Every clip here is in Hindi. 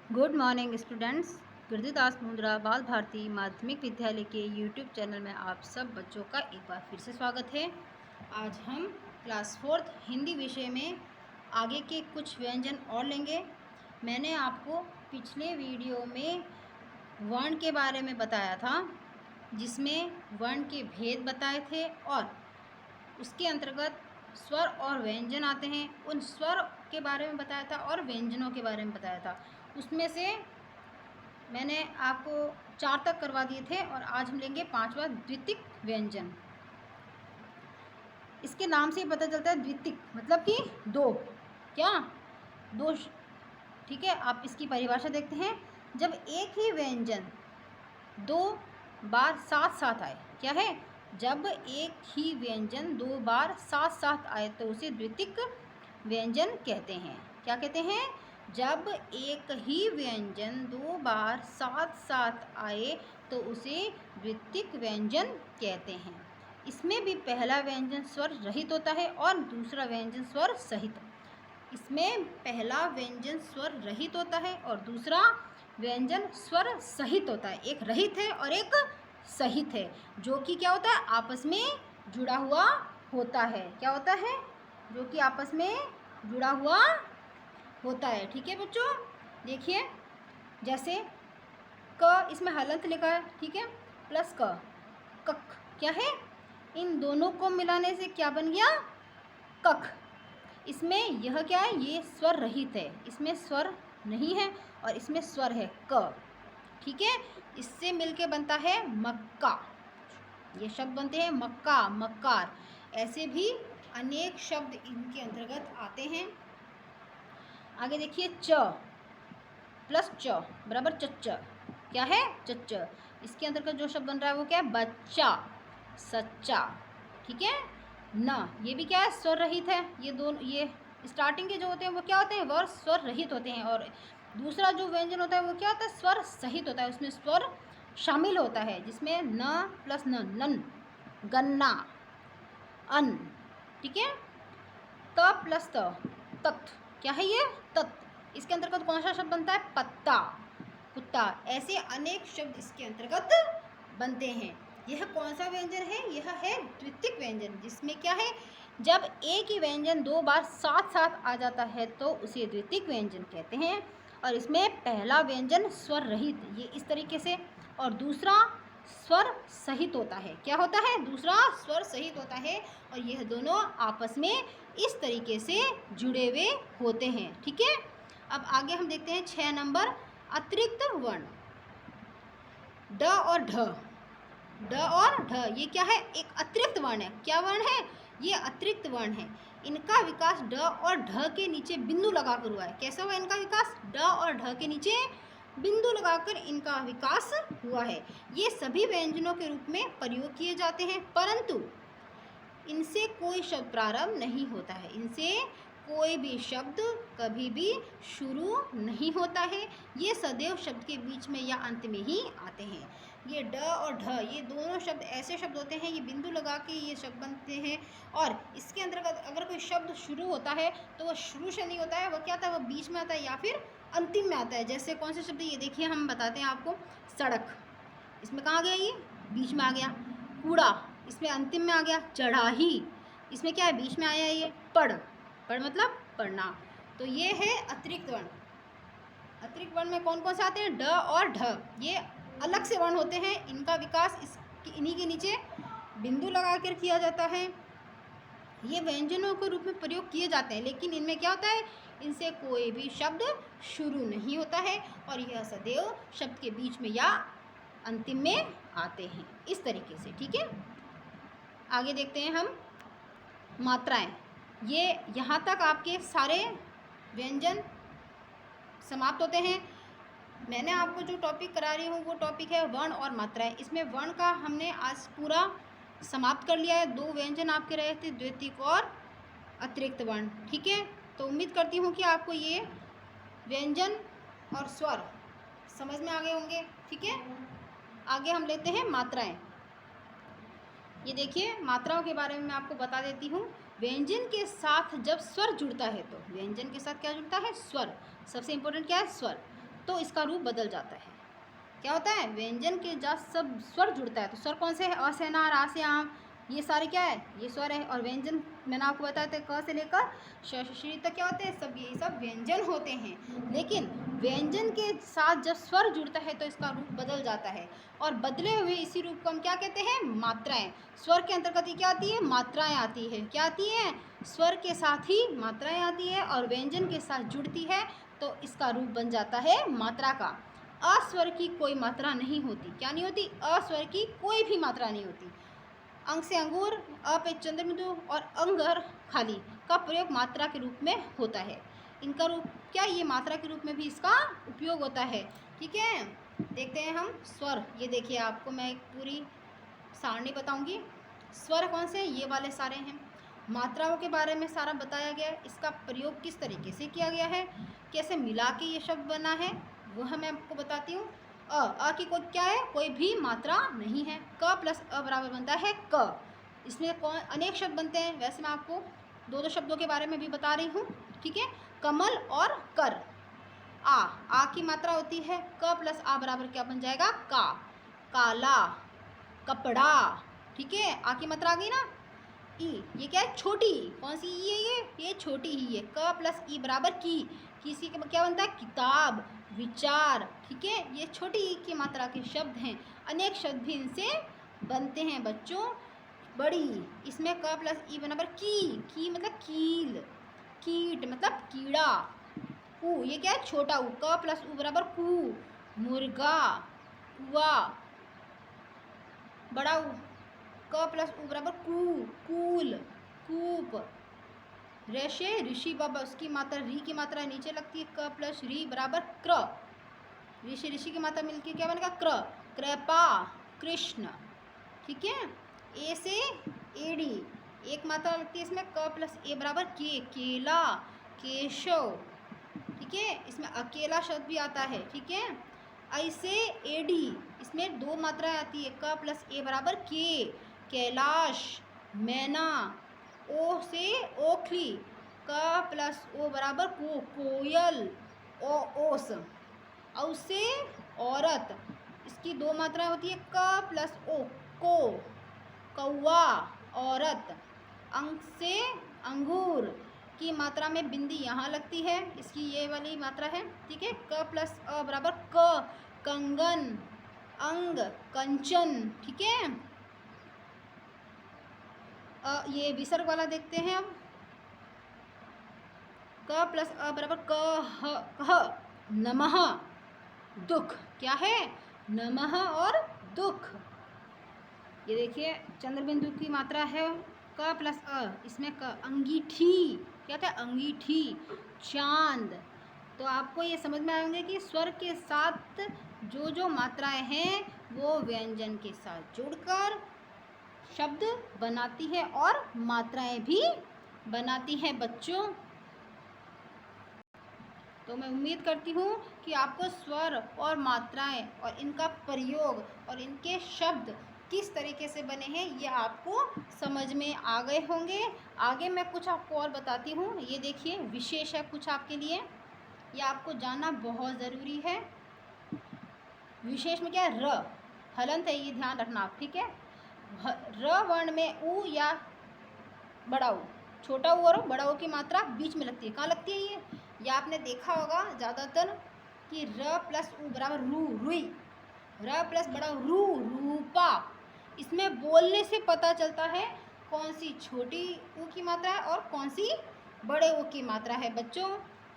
Good morning students. Girdhidas Mundra Bal Bharati माध्यमिक विद्यालय के यूट्यूब चैनल में आप सब बच्चों का एक बार फिर से स्वागत है। आज हम क्लास 4 हिंदी विषय में आगे के कुछ व्यंजन और लेंगे। मैंने आपको पिछले वीडियो में वर्ण के बारे में बताया था, जिसमें वर्ण के भेद बताए थे और उसके अंतर्गत स्वर और व्यंजन आते हैं। उन स्वर के बारे में बताया था और व्यंजनों के बारे में बताया था। उसमें से मैंने आपको 4 तक करवा दिए थे और आज हम लेंगे 5वां द्वितीय व्यंजन। इसके नाम से पता चलता है द्वितीय मतलब कि दो, क्या दो, ठीक है। आप इसकी परिभाषा देखते हैं। जब एक ही व्यंजन दो बार साथ साथ आए, क्या है, जब एक ही व्यंजन दो बार साथ साथ आए तो उसे द्वितीय व्यंजन कहते हैं। क्या कहते हैं? जब एक ही व्यंजन दो बार साथ साथ आए तो उसे द्वितीय व्यंजन कहते हैं। इसमें भी पहला व्यंजन स्वर रहित होता है और दूसरा व्यंजन स्वर सहित। इसमें पहला व्यंजन स्वर रहित होता है और दूसरा व्यंजन स्वर सहित होता है। एक रहित है और एक सहित है, जो कि क्या होता है, आपस में जुड़ा हुआ होता है। क्या होता है? जो कि आपस में जुड़ा हुआ होता है। ठीक है बच्चों, देखिए जैसे क, इसमें हलंत लिखा है, ठीक है, प्लस क, कक, क्या है, इन दोनों को मिलाने से क्या बन गया? कक। इसमें यह क्या है, ये स्वर रहित है, इसमें स्वर नहीं है और इसमें स्वर है क, ठीक है। इससे मिलके बनता है मक्का। ये शब्द बनते हैं मक्का, मक्कार। ऐसे भी अनेक शब्द इनके अंतर्गत आते हैं। आगे देखिए, च प्लस च बराबर चच्च, क्या है, चच्च। इसके अंतर्गत जो शब्द बन रहा है वो क्या है? बच्चा, सच्चा, ठीक है। न, ये भी क्या है, स्वर रहित है। ये दोनों, ये स्टार्टिंग के जो होते हैं वो क्या होते हैं, वह स्वर रहित होते हैं। और दूसरा जो व्यंजन होता है वो क्या होता है, स्वर सहित होता है। उसमें स्वर शामिल होता है, जिसमें न प्लस न, नन, गन्ना, अन, ठीक है। त प्लस त, तत्, क्या है ये? तत्। इसके अंतर्गत कौन सा शब्द बनता है? पत्ता, कुत्ता। ऐसे अनेक शब्द इसके अंतर्गत बनते हैं। यह कौन सा व्यंजन है? यह है द्वितीय व्यंजन, जिसमें क्या है, जब एक ही व्यंजन दो बार साथ साथ आ जाता है तो उसे द्वितीय व्यंजन कहते हैं। और इसमें पहला व्यंजन स्वर रहित, ये इस तरीके से, और दूसरा स्वर सहित होता है। क्या होता है? दूसरा स्वर सहित होता है और यह दोनों आपस में इस तरीके से जुड़े हुए होते हैं, ठीक है। अब आगे हम देखते हैं 6 नंबर, अतिरिक्त वर्ण। ड और ढ, ड और ढ, ये क्या है? एक अतिरिक्त वर्ण है। क्या वर्ण है? ये अतिरिक्त वर्ण है। इनका विकास ड और ढ के नीचे बिंदु लगाकर हुआ है। कैसा हुआ इनका विकास? ड और ढ के नीचे बिंदु लगाकर इनका विकास हुआ है। ये सभी व्यंजनों के रूप में प्रयोग किए जाते हैं, परंतु इनसे कोई शब्द प्रारंभ नहीं होता है। इनसे कोई भी शब्द कभी भी शुरू नहीं होता है। ये सदैव शब्द के बीच में या अंत में ही आते हैं। ये ड और ढ, ये दोनों शब्द ऐसे शब्द होते हैं, ये बिंदु लगा के ये शब्द बनते हैं। और इसके अंतर्गत अगर कोई शब्द शुरू होता है तो वह शुरू से नहीं होता है, वह क्या आता है, वह बीच में आता है या फिर अंतिम में आता है। जैसे कौन से शब्द, ये देखिए हम बताते हैं आपको। सड़क, इसमें कहाँ गया, ये बीच में आ गया। कूड़ा, इसमें अंतिम में आ गया। चढ़ाई, इसमें क्या है, बीच में आया है ये। पढ़, पढ़ मतलब पढ़ना। तो ये है अतिरिक्त वर्ण। अतिरिक्त वर्ण में कौन कौन से आते हैं? ड और ढ, ये अलग से वर्ण होते हैं। इनका विकास इन्हीं के नीचे बिंदु लगाकर किया जाता है। ये व्यंजनों के रूप में प्रयोग किए जाते हैं, लेकिन इनमें क्या होता है, इनसे कोई भी शब्द शुरू नहीं होता है और यह सदैव शब्द के बीच में या अंतिम में आते हैं, इस तरीके से, ठीक है। आगे देखते हैं हम मात्राएं। ये यहाँ तक आपके सारे व्यंजन समाप्त होते हैं। मैंने आपको जो टॉपिक करा रही हूँ वो टॉपिक है वर्ण और मात्राएं। इसमें वर्ण का हमने आज पूरा समाप्त कर लिया है। 2 व्यंजन आपके रहे थे, द्वितीय और अतिरिक्त वर्ण, ठीक है। तो उम्मीद करती हूँ कि आपको ये व्यंजन और स्वर समझ में आ गए होंगे, ठीक है। आगे हम लेते हैं मात्राएं। ये देखिए, मात्राओं के बारे में मैं आपको बता देती हूँ। व्यंजन के साथ जब स्वर जुड़ता है, तो व्यंजन के साथ क्या जुड़ता है? स्वर। सबसे इम्पोर्टेंट क्या है? स्वर। तो इसका रूप बदल जाता है। क्या होता है, व्यंजन के जब सब स्वर जुड़ता है, तो स्वर कौन से है, अ से अनार, आ से आम, ये सारे क्या है, ये स्वर है। और व्यंजन मैंने आपको बताया था क से लेकर श श्री तक क्या होते हैं, सब ये सब व्यंजन होते हैं। लेकिन व्यंजन के साथ जब स्वर जुड़ता है तो इसका रूप बदल जाता है, और बदले हुए इसी रूप को हम क्या कहते हैं, मात्राएं। स्वर के अंतर्गत ये क्या आती है, मात्राएं आती है। क्या आती हैं, स्वर के साथ ही मात्राएं आती है, और व्यंजन के साथ जुड़ती है तो इसका रूप बन जाता है मात्रा का। अस्वर की कोई मात्रा नहीं होती। क्या नहीं होती, अस्वर की कोई भी मात्रा नहीं होती। अंग से अंगूर, अ पे चंद्रबिंदु और अंगर खाली का प्रयोग मात्रा के रूप में होता है। इनका रूप क्या, ये मात्रा के रूप में भी इसका उपयोग होता है। ठीक है, देखते हैं हम स्वर। ये देखिए, आपको मैं एक पूरी सारणी बताऊंगी। स्वर कौन से, ये वाले सारे हैं। मात्राओं के बारे में सारा बताया गया है, इसका प्रयोग किस तरीके से किया गया है, कैसे मिला के ये शब्द बना है, वह मैं आपको बताती हूँ। अ की कोई क्या है, कोई भी मात्रा नहीं है। क प्लस अ बराबर बनता है क। इसमें कौन अनेक शब्द बनते हैं, वैसे मैं आपको दो दो शब्दों के बारे में भी बता रही हूँ। ठीक है, कमल और कर। आ की मात्रा होती है, क प्लस आ बराबर क्या बन जाएगा, का। काला, कपड़ा। ठीक है, आ की मात्रा आ गई ना। ई, ये क्या है, छोटी। कौन सी ई है, ये छोटी ही है। क प्लस ई बराबर की। किसी का क्या बनता है, किताब, विचार। ठीक है, ये छोटी ई की मात्रा के शब्द हैं। अनेक शब्द भी इनसे बनते हैं बच्चों। बड़ी, इसमें क प्लस ई बराबर की मतलब कील, कीट मतलब कीड़ा। ऊ, ये क्या है, छोटा ऊ। क प्लस ऊ बराबर कू, मुर्गा, कुआ। बड़ा ऊ, क प्लस ऊ बराबर कू, कूल, कूप। ऋषि, ऋषि बाबा, उसकी मात्रा री की मात्रा नीचे लगती है। क प्लस री बराबर क्र। ऋषि, ऋषि की मात्रा मिलकर क्या बनेगा, क्र। कृपा, कृष्ण। ठीक है, ए से एडी, एक मात्रा लगती है इसमें। क प्लस ए बराबर के, केला, केशव। ठीक है, इसमें अकेला शब्द भी आता है। ठीक है, ऐसे एडी, इसमें दो मात्राएं आती है। क प्लस ए बराबर के, कैलाश, मैना। ओ से ओखली, क प्लस ओ बराबर को, कोयल, ओस। औ से औरत, इसकी दो मात्राएं होती है। क प्लस ओ, को, कौवा, औरत। अंक से अंगूर की मात्रा में बिंदी यहाँ लगती है, इसकी ये वाली मात्रा है। ठीक है, क प्लस अ बराबर क, कंगन, अंग, कंचन। ठीक है, ये विसर्ग वाला देखते हैं अब। क प्लस अ बराबर कह, नमः, दुख। क्या है, नमः और दुख। ये देखिए, चंद्रबिंदु की मात्रा है क प्लस अ, इसमें क। अंगीठी, क्या था, अंगीठी, चांद। तो आपको ये समझ में आएंगे कि स्वर के साथ जो जो मात्राएं हैं वो व्यंजन के साथ जुड़कर शब्द बनाती है और मात्राएं भी बनाती हैं बच्चों। तो मैं उम्मीद करती हूँ कि आपको स्वर और मात्राएं और इनका प्रयोग और इनके शब्द किस तरीके से बने हैं ये आपको समझ में आ गए होंगे। आगे मैं कुछ आपको और बताती हूँ। ये देखिए, विशेष है कुछ आपके लिए, ये आपको जानना बहुत ज़रूरी है। विशेष में क्या है, र हलंत है, ये ध्यान रखना आप। ठीक है, र वर्ण में ऊ या बड़ा ऊ, छोटा ऊ और बड़ा ऊ की मात्रा बीच में लगती है। कहाँ लगती है ये आपने देखा होगा ज़्यादातर कि र प्लस ऊ बराबर रू, रुई। र प्लस बड़ा रू, रूपा। इसमें बोलने से पता चलता है कौन सी छोटी ऊ की मात्रा है और कौन सी बड़े ऊ की मात्रा है बच्चों।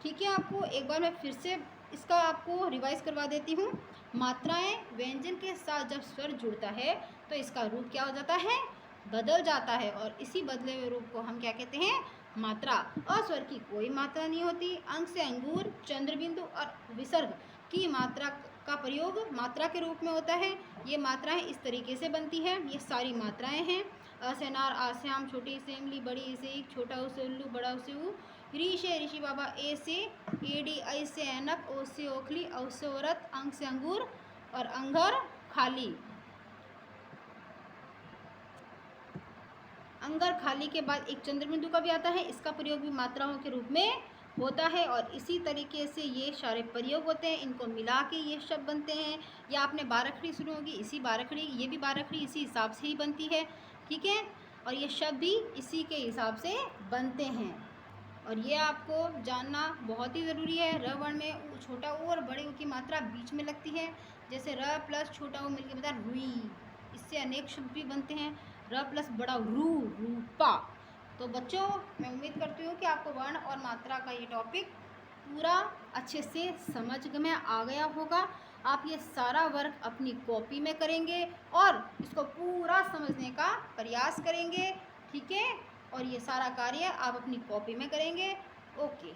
ठीक है, आपको एक बार मैं फिर से इसका आपको रिवाइज करवा देती हूँ। मात्राएं व्यंजन के साथ जब स्वर जुड़ता है तो इसका रूप क्या हो जाता है, बदल जाता है। और इसी बदले हुए रूप को हम क्या कहते हैं, मात्रा। अस्वर की कोई मात्रा नहीं होती। अंग से अंगूर, चंद्रबिंदु और विसर्ग की मात्रा का प्रयोग मात्रा के रूप में होता है। ये मात्राएं इस तरीके से बनती हैं, ये सारी मात्राएं हैं। अ से अनार, आ से आम, छोटी से इमली, बड़ी ई से ईख, छोटा ऊ से उल्लू, बड़ा ऊ से ऊ, री से ऋषि बाबा, ए से एडी, ऐ से ऐनक, ओ से ओखली, औ से औरत, अंग से अंगूर और अंगर खाली। अंगर खाली के बाद एक चंद्रबिंदु का भी आता है, इसका प्रयोग भी मात्राओं के रूप में होता है और इसी तरीके से ये सारे प्रयोग होते हैं, इनको मिला के ये शब्द बनते हैं। या आपने बारहखड़ी सुनी होगी, इसी बारहखड़ी, ये भी बारहखड़ी इसी हिसाब से ही बनती है, ठीक है। और ये शब्द भी इसी के हिसाब से बनते हैं और ये आपको जानना बहुत ही ज़रूरी है। र वर्ण में छोटा ऊ और बड़े ऊ की मात्रा बीच में लगती है, जैसे र प्लस छोटा ऊ मिलकर बनता है रुई। इससे अनेक शब्द भी बनते हैं, र प्लस बड़ा रू, रूपा। तो बच्चों, मैं उम्मीद करती हूँ कि आपको वर्ण और मात्रा का ये टॉपिक पूरा अच्छे से समझ में आ गया होगा। आप ये सारा वर्क अपनी कॉपी में करेंगे और इसको पूरा समझने का प्रयास करेंगे, ठीक है। और ये सारा कार्य आप अपनी कॉपी में करेंगे। ओके।